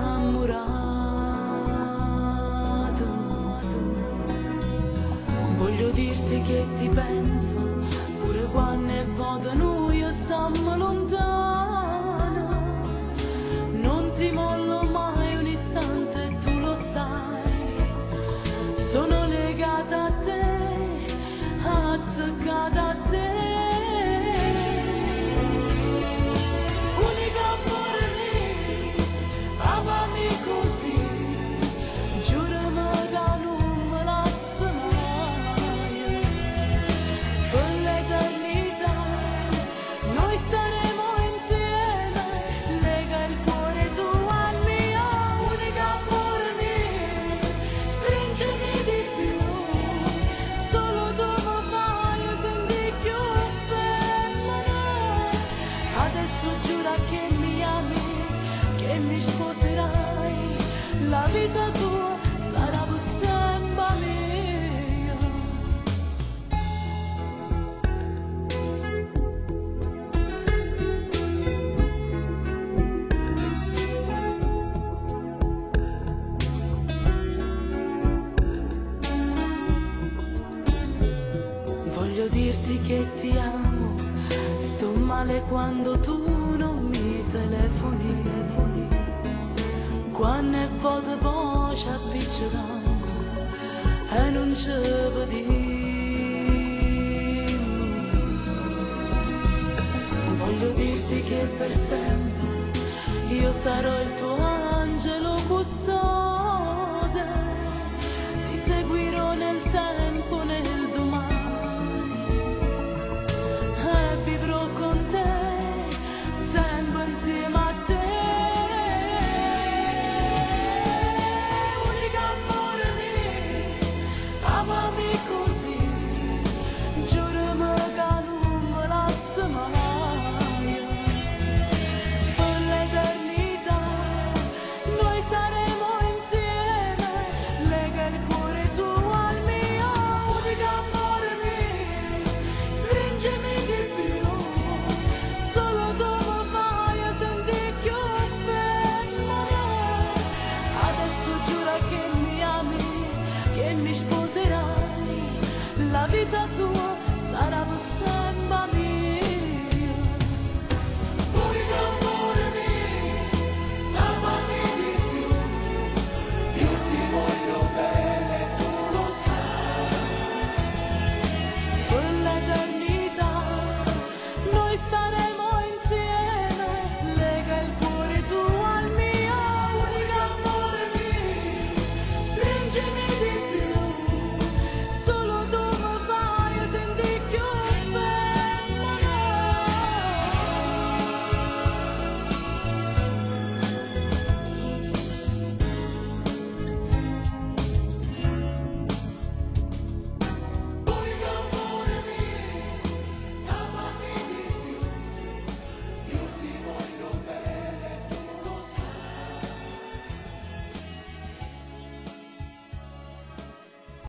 innamorato. Voglio dirti che ti penso, pure quando è vuoto noi stiamo lontano. Non ti mollo mai un istante, tu lo sai. Sono legata a te, attaccata a te. Unica per me, amami così, giurami che non me lasci mai. Per l'eternità noi staremo insieme, lega il cuore tu al mio. Unica per me, stringimi di più, solo tu mi fai sentire più femmina. Adesso giura che mi ami, che mi sposerai, la vita tua sarà per sempre mia. Voglio dirti che ti amo, sto male quando tu non mi telefoni. Quando è vuoto poi ci appiccichiamo e non ci vediamo. Voglio dirti che per sempre io sarò il tuo